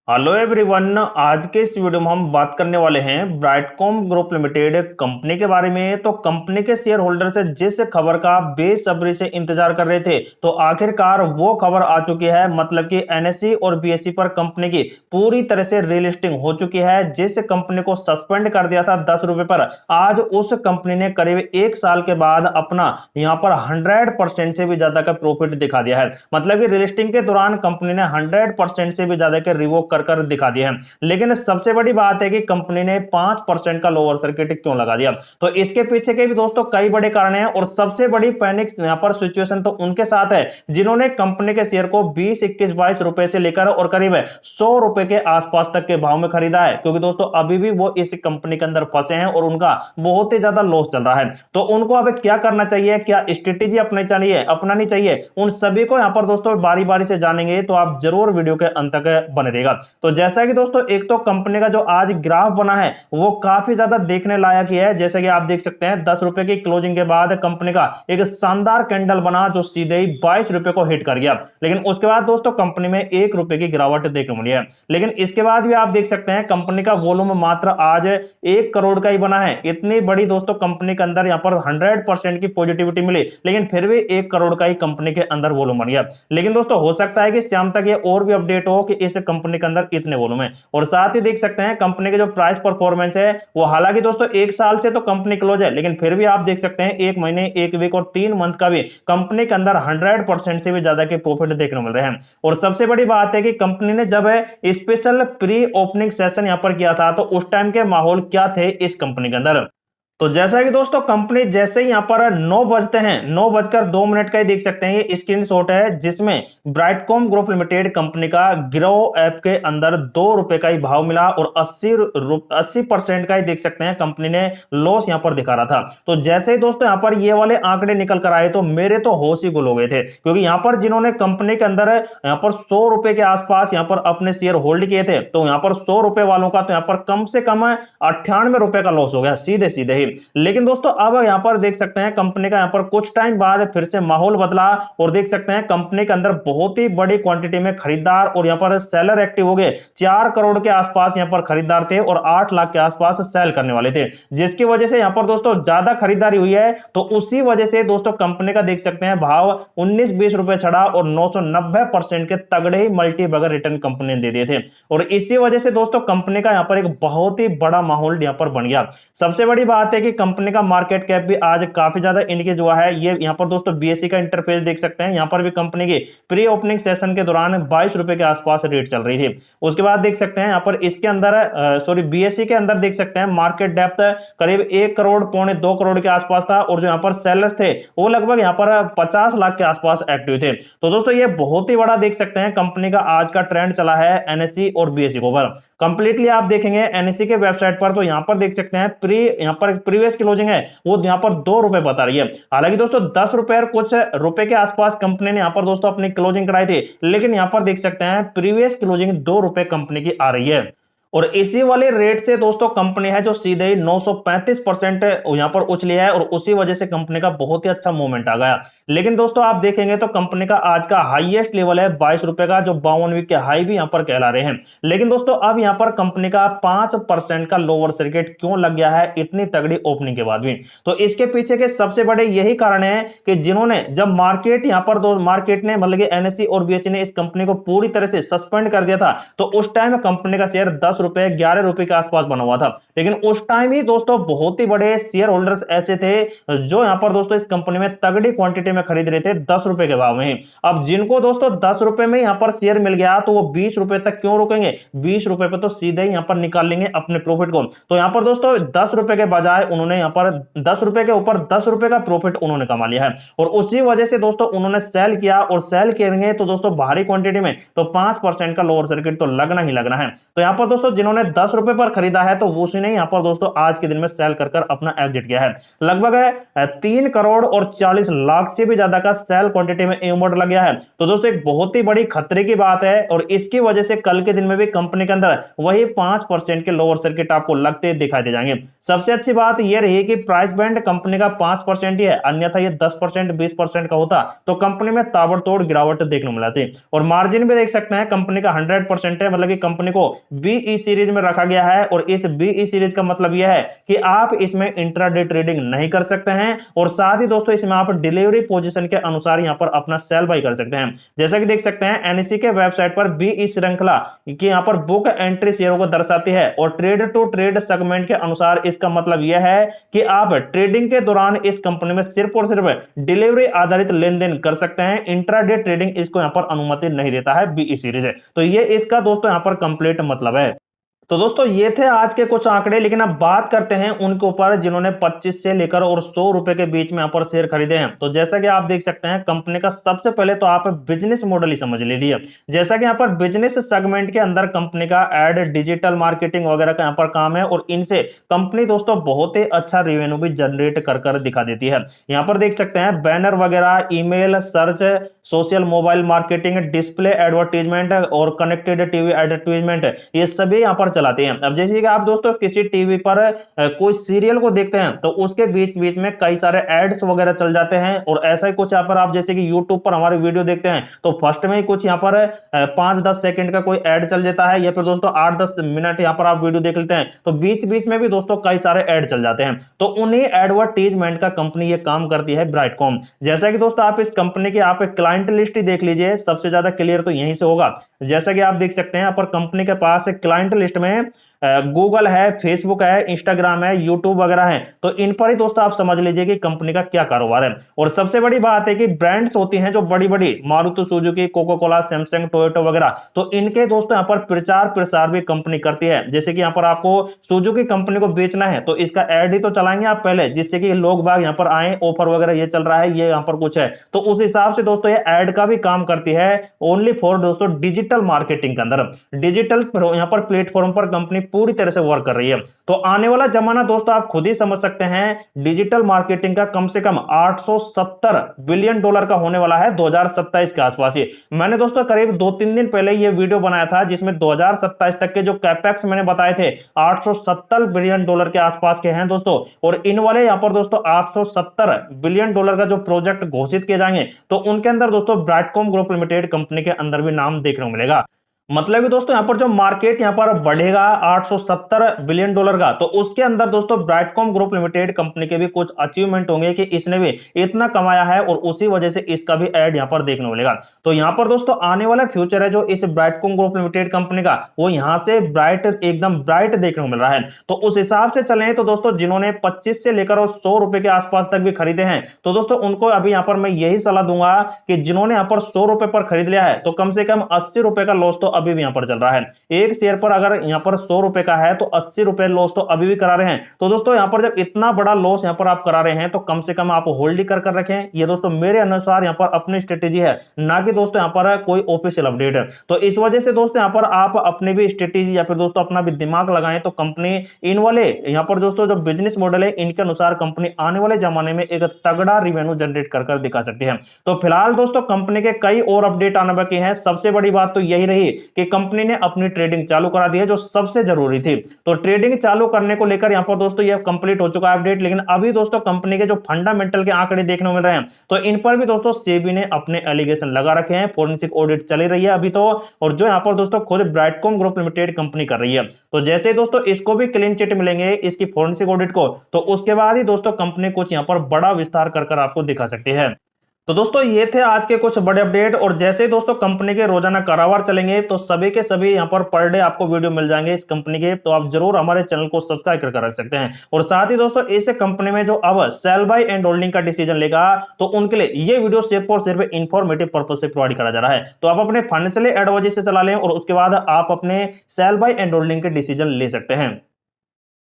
Hello everyone. आज के इस वीडियो में हम बात करने वाले हैं ब्राइटकॉम ग्रुप लिमिटेड कंपनी के बारे में। तो कंपनी के शेयर होल्डर से जिस खबर का बेसब्री से इंतजार कर रहे थे, तो आखिरकार वो खबर आ चुकी है। मतलब कि एनएसई और बीएसई पर कंपनी की पूरी तरह से रीलिस्टिंग हो चुकी है। जिस कंपनी को सस्पेंड कर दिया था 10 रुपए पर, आज उस कंपनी ने करीब 1 साल के बाद अपना यहां पर 100% से भी ज्यादा का प्रॉफिट दिखा दिया है। मतलब कि रीलिस्टिंग के दौरान कंपनी ने 100% से भी ज्यादा के रिवोक कर दिखा दिया है। लेकिन सबसे बड़ी बात है कि कंपनी ने 5% का लोअर सर्किट क्यों लगा दिया। तो इसके पीछे के भी दोस्तों कई बड़े कारण हैं, और सबसे बड़ी पैनिक यहां पर सिचुएशन तो उनके साथ है जिन्होंने कंपनी के शेयर को 20, 21, 22 रुपए से लेकर और करीब 100 रुपए के आसपास तक के भाव में खरीदा है। क्योंकि दोस्तों अभी भी वो इस कंपनी के अंदर फंसे हैं और उनका बहुत ही ज्यादा लॉस चल रहा है। तो उनको अब क्या करना चाहिए, क्या स्ट्रेटेजी अपनानी चाहिए, उन सभी को यहां पर दोस्तों बारी बारी से जानेंगे। तो आप जरूर वीडियो के अंत तक बने रहेगा। तो जैसा कि दोस्तों एक तो कंपनी का जो आज ग्राफ बना है वो काफी ज्यादा देखने लायक ही है। जैसे कि आप देख सकते हैं 10 रुपए की क्लोजिंग के बाद कंपनी का एक शानदार कैंडल बना जो सीधे ही 22 रुपए को हिट कर गया। लेकिन उसके बाद दोस्तों कंपनी में 1 रुपए की गिरावट देखने मिली है। लेकिन इसके बाद भी आप देख सकते हैं कंपनी का वॉल्यूम मात्र आज 1 करोड़ का ही बना है। इतनी बड़ी दोस्तों कंपनी के अंदर यहां पर 100% की पॉजिटिविटी मिली, लेकिन फिर भी 1 करोड़ का ही कंपनी के अंदर वॉल्यूम बन गया। लेकिन दोस्तों हो सकता है कि शाम तक ये और भी अपडेट हो कि इस कंपनी के अंदर इतने वॉल्यूम है। और साथ ही देख सकते हैं कंपनी के जो प्राइस परफॉर्मेंस है वो, हालांकि दोस्तों 1 साल से तो कंपनी क्लोज है, लेकिन फिर भी आप देख सकते हैं 1 महीने, 1 वीक और 3 मंथ का भी कंपनी के अंदर 100% से भी ज्यादा के प्रॉफिट देखने मिल रहे हैं। और सबसे बड़ी बात है कि कंपनी ने जब स्पेशल प्री ओपनिंग सेशन यहां पर किया था, तो उस टाइम के माहौल क्या थे इस कंपनी के अंदर। तो जैसा कि दोस्तों कंपनी जैसे ही यहां पर 9 बजते हैं, 9 बजकर 2 मिनट का ही देख सकते हैं, ये स्क्रीनशॉट है जिसमें ब्राइटकॉम ग्रुप लिमिटेड कंपनी का ग्रो ऐप के अंदर 2 रुपए का ही भाव मिला और 80% का ही देख सकते हैं कंपनी ने लॉस यहां पर दिखा रहा था। तो जैसे ही दोस्तों यहां पर ये वाले आंकड़े निकल कर आए तो मेरे तो होश ही गुल हो गए थे। क्योंकि यहां पर जिन्होंने कंपनी के अंदर यहां पर 100 रुपए के आसपास यहां पर अपने शेयर होल्ड किए थे, तो यहां पर 100 रुपए वालों का तो यहां पर कम से कम 98 रुपए का लॉस हो गया सीधे सीधे ही। लेकिन दोस्तों अब यहां पर देख सकते हैं कंपनी का यहां पर कुछ टाइम बाद फिर से माहौल बदला, और देख सकते हैं कंपनी के अंदर बहुत ही बड़ी क्वांटिटी में खरीदार और यहां पर सेलर एक्टिव हो गए। 4 करोड़ के आसपास यहां पर खरीदार थे और 8 लाख के आसपास सेल करने वाले थे, जिसकी वजह से यहां पर दोस्तों ज्यादा खरीदारी हुई है। तो उसी वजह से दोस्तों कंपनी का देख सकते हैं भाव 19-20 रुपए चढ़ा और 990% के तगड़े ही मल्टी बगर रिटर्न कंपनी ने दे दिए थे। और इसी वजह से दोस्तों कंपनी का यहां पर एक बहुत ही बड़ा माहौल यहां पर बन गया। सबसे बड़ी बात है कि कंपनी का मार्केट कैप भी आज काफी ज्यादा इंक्रीज हुआ है। ये यहां पर दोस्तों बीएसई का इंटरफेस देख सकते हैं, यहां पर भी कंपनी की प्री ओपनिंग सेशन के दौरान 22 रुपए के आसपास रेट चल रही थी। उसके बाद देख सकते हैं यहां पर इसके अंदर बीएसई के अंदर देख सकते हैं मार्केट डेप्थ करीब 1 करोड़ पौने 2 करोड़ के आसपास था, और जो यहां पर सेलर्स थे वो लगभग यहां पर 50 लाख के आसपास एक्टिव थे। तो दोस्तों ये बहुत ही बड़ा देख सकते हैं कंपनी का आज का ट्रेंड चला है एनएसई और बीएसई को। कंप्लीटली आप देखेंगे एनएसई के वेबसाइट पर, तो यहां पर देख सकते हैं यहां पर प्रीवियस क्लोजिंग है वो यहां पर 2 रुपए बता रही है। हालांकि दोस्तों 10 रुपए और कुछ रुपए के आसपास कंपनी ने यहां पर दोस्तों अपनी क्लोजिंग कराई थी, लेकिन यहां पर देख सकते हैं प्रीवियस क्लोजिंग 2 रुपए कंपनी की आ रही है। और इसी वाले रेट से दोस्तों कंपनी है जो सीधे ही 935% यहां पर उछली है, और उसी वजह से कंपनी का बहुत ही अच्छा मूवमेंट आ गया। लेकिन दोस्तों आप देखेंगे तो कंपनी का आज का हाईएस्ट लेवल है 22 रुपए का, जो 52 वीक के हाई भी यहां पर कहला रहे हैं। लेकिन दोस्तों अब यहां पर कंपनी का 5% का लोअर सर्किट क्यों लग गया है इतनी तगड़ी ओपनिंग के बाद भी। तो इसके पीछे के सबसे बड़े यही कारण है कि जिन्होंने जब मार्केट यहां पर मार्केट ने मतलब एनएसई और बीएसई ने इस कंपनी को पूरी तरह से सस्पेंड कर दिया था, तो उस टाइम कंपनी का शेयर 10 रुपए 11 रुपए के आसपास बना हुआ था। लेकिन उस टाइम ही दोस्तों बहुत ही बड़े शेयर होल्डर्स ऐसे थे जो यहां पर दोस्तों इस कंपनी में तगड़ी क्वांटिटी में खरीद रहे थे 10 रुपए के भाव में ही। अब जिनको दोस्तों 10 रुपए में यहां पर शेयर मिल गया तो वो 20 रुपए तक क्यों रुकेंगे, 20 रुपए पे तो सीधे ही यहां पर निकाल लेंगे अपने प्रॉफिट को। तो यहां पर दोस्तों 10 रुपए के बजाय उन्होंने यहां पर 10 रुपए के ऊपर 10 रुपए का प्रॉफिट उन्होंने कमा लिया है, और उसी वजह से दोस्तों उन्होंने सेल किया, और सेल करेंगे तो दोस्तों भारी क्वांटिटी में तो 5% का लोअर सर्किट तो लगना ही लगना है। तो यहां पर दोस्तों दोस्तों जिन्होंने 10 रुपए पर खरीदा है तो उसी ने यहाँ पर दोस्तों आज के दिन में सेल कर अपना एग्जिट किया है। लगभग 3 करोड़ और 40 लाख से भी ज्यादा का सेल क्वांटिटी में इमोट लग गया है। तो दोस्तों एक बहुत ही बड़ी खतरे की बात है और इसकी वजह से कल के दिन में भी कंपनी के अंदर वही 5% के लोअर सर्किट आपको लगते दिखाई दे जाएंगे। सबसे अच्छी बात यह रही कि प्राइस बैंड कंपनी का 5% ही है, अन्यथा ये 10% 20% का होता तो कंपनी में ताबड़तोड़ गिरावट देखने मिला थी। और मार्जिन भी देख सकते हैं कंपनी का 100% है, मतलब कि कंपनी को बीई सीरीज में रखा गया है और इस बीई सीरीज का मतलब यह है कि आप इसमें इंट्राडे ट्रेडिंग नहीं कर सकते हैं और साथ ही दोस्तों इसमें आप डिलीवरी पोजीशन के अनुसार यहां पर अपना सेल बाई कर सकते हैं। जैसा कि देख सकते हैं एनएसई के वेबसाइट पर बीई श्रृंखला की यहां पर बुक एंट्री शेयरों को दर्शाती है और ट्रेड टू ट्रेड सेगमेंट के अनुसार इसका मतलब यह है कि आप ट्रेडिंग के दौरान इस कंपनी में सिर्फ और सिर्फ डिलीवरी आधारित लेन देन कर सकते हैं। इंट्राडे ट्रेडिंग इसको यहां पर अनुमति नहीं देता है बीई सीरीज। तो ये इसका दोस्तों यहां पर कंप्लीट मतलब है। तो दोस्तों ये थे आज के कुछ आंकड़े, लेकिन अब बात करते हैं उनके ऊपर जिन्होंने 25 से लेकर और 100 रुपए के बीच में यहाँ पर शेयर खरीदे हैं। तो जैसा कि आप देख सकते हैं कंपनी का सबसे पहले तो आप बिजनेस मॉडल ही समझ लीजिए। जैसा कि यहाँ पर बिजनेस सेगमेंट के अंदर कंपनी का एड डिजिटल मार्केटिंग वगैरह का यहाँ पर काम है और इनसे कंपनी दोस्तों बहुत ही अच्छा रेवेन्यू भी जनरेट कर दिखा देती है। यहाँ पर देख सकते हैं बैनर वगैरह, email, search, social mobile marketing, display advertisement और कनेक्टेड टीवी एडवर्टीजमेंट, ये सभी यहाँ पर चलाते हैं। अब जैसे कि आप दोस्तों किसी टीवी पर कोई सीरियल को देखते हैं तो उसके बीच बीच में कई सारे एड्स वगैरह चल जाते हैं और ऐसा ही कुछ यहाँ पर आप जैसे कि यूट्यूब पर हमारे वीडियो देखते हैं तो फर्स्ट में ही कुछ यहाँ पर 5-10 सेकंड का कोई एड चल जाता है या फिर दोस्तों 8-10 मिनट यहाँ पर आप वीडियो देख लेते हैं तो बीच बीच में भी दोस्तों कई सारे एड चल जाते हैं। तो उन्हीं एडवर्टीजमेंट का कंपनी ये काम करती है ब्राइटकॉम। जैसा कि दोस्तों आप इस कंपनी की आप क्लाइंट लिस्ट ही देख लीजिए, सबसे ज्यादा क्लियर तो यहीं से होगा। जैसा कि आप देख सकते हैं यहाँ पर कंपनी के पास क्लाइंट लिस्ट में गूगल है, फेसबुक है, इंस्टाग्राम है, यूट्यूब वगैरह है। तो इन पर ही दोस्तों आप समझ लीजिए कि कंपनी का क्या कारोबार है। और सबसे बड़ी बात है कि ब्रांड्स होती हैं जो बड़ी बड़ी Maruti Suzuki, Coca Cola, Samsung, Toyota वगैरह, तो इनके दोस्तों यहाँ पर प्रचार प्रसार भी कंपनी करती है। जैसे कि यहाँ पर आपको सुजुकी कंपनी को बेचना है तो इसका एड ही तो चलाएंगे आप पहले, जिससे कि लोग बाग यहाँ पर आए, ऑफर वगैरह ये चल रहा है, ये यहाँ पर कुछ है, तो उस हिसाब से दोस्तों ये एड का भी काम करती है ओनली फॉर दोस्तों डिजिटल मार्केटिंग के अंदर। डिजिटल यहाँ पर प्लेटफॉर्म पर कंपनी पूरी तरह से वर्क कर रही है। तो आने वाला जमाना दोस्तों आप खुद ही समझ सकते हैं डिजिटल मार्केटिंग का कम से कम 870 बिलियन डॉलर का होने वाला है 2027 के आसपास। ये मैंने दोस्तों करीब 2-3 दिन पहले ये वीडियो बनाया था जिसमें 2027 तक के जो कैपेक्स मैंने बताए थे 870 बिलियन डॉलर के आसपास के हैं दोस्तों। और इन वाले यहां पर दोस्तों 870 बिलियन डॉलर का जो प्रोजेक्ट घोषित किए जाएंगे तो उनके अंदर दोस्तों ब्राइटकॉम ग्रुप लिमिटेड कंपनी के अंदर भी नाम देखने को मिलेगा। मतलब कि दोस्तों यहाँ पर जो मार्केट यहाँ पर बढ़ेगा 870 बिलियन डॉलर का, तो उसके अंदर दोस्तों ब्राइटकॉम ग्रुप लिमिटेड कंपनी के भी कुछ अचीवमेंट होंगे कि इसने भी इतना कमाया है और उसी वजह से इसका भी ऐड यहाँ पर देखने को मिलेगा। तो यहाँ पर दोस्तों आने वाला फ्यूचर है जो इस ब्राइटकॉम ग्रुप लिमिटेड कंपनी का, वो यहाँ से ब्राइट एकदम ब्राइट देखने को मिल रहा है। तो उस हिसाब से चले तो दोस्तों जिन्होंने 25 से लेकर और 100 रुपए के आसपास तक भी खरीदे हैं तो दोस्तों उनको अभी यहाँ पर मैं यही सलाह दूंगा कि जिन्होंने यहाँ पर 100 रुपए पर खरीद लिया है तो कम से कम 80 रुपए का लॉस तो अभी भी यहाँ पर चल रहा है। एक शेयर पर अगर यहाँ पर 100 रुपए का है तो 80 रुपए लॉस तो अभी भी करा रहे हैं। तो दोस्तों यहाँ पर जब इतना बड़ा लॉस यहाँ पर आप करा रहे हैं तो कम से कम आप होल्ड कर रखें। ये दोस्तों मेरे अनुसार यहाँ पर अपनी स्ट्रेटेजी है, ना कि दोस्तों यहाँ पर कोई ऑफिशियल अपडेट है। तो इस वजह से दोस्तों यहाँ पर आप अपनी भी स्ट्रेटेजी या फिर दोस्तों अपना भी दिमाग लगाएं तो कंपनी इन वाले यहाँ पर दोस्तों जो बिजनेस मॉडल है इनके अनुसार कंपनी आने वाले जमाने में एक तगड़ा रिवेन्यू जनरेट कर दिखा सकती है। तो फिलहाल दोस्तों कंपनी के कई और अपडेट आने बाकी हैं। सबसे बड़ी बात तो यही रही कि कंपनी ने अपनी ट्रेडिंग चालू करा दी है जो सबसे जरूरी थी। तो ट्रेडिंग चालू करने को लेकर यहां पर दोस्तों ये कंप्लीट हो चुका है अपडेट। लेकिन अभी दोस्तों कंपनी के जो फंडामेंटल के आंकड़े देखने को मिल रहे हैं तो इन पर भी दोस्तों सेबी ने अपने एलिगेशन लगा रखे हैं। फोरेंसिक ऑडिट चली रही है अभी तो, और जो यहां पर दोस्तों खुद ब्राइटकॉम ग्रुप लिमिटेड कंपनी कर रही है। तो जैसे दोस्तों इसको भी क्लीन चिट मिलेंगे इसकी फोरेंसिक ऑडिट को, तो उसके बाद ही दोस्तों कंपनी कुछ यहां पर बड़ा विस्तार कर आपको दिखा सकती है। तो दोस्तों ये थे आज के कुछ बड़े अपडेट। और जैसे दोस्तों कंपनी के रोजाना कारोबार चलेंगे तो सभी के सभी यहाँ पर डे आपको वीडियो मिल जाएंगे इस कंपनी के। तो आप जरूर हमारे चैनल को सब्सक्राइब कर रख सकते हैं। और साथ ही दोस्तों इस कंपनी में जो अब सेल बाय एंड होल्डिंग का डिसीजन लेगा तो उनके लिए ये वीडियो सिर्फ और सिर्फ इंफॉर्मेटिव पर्पज से प्रोवाइड करा जा रहा है। तो आप अपने फाइनेंशियल एडवाइजर से चला लें और उसके बाद आप अपने सेल बाय एंड होल्डिंग के डिसीजन ले सकते हैं।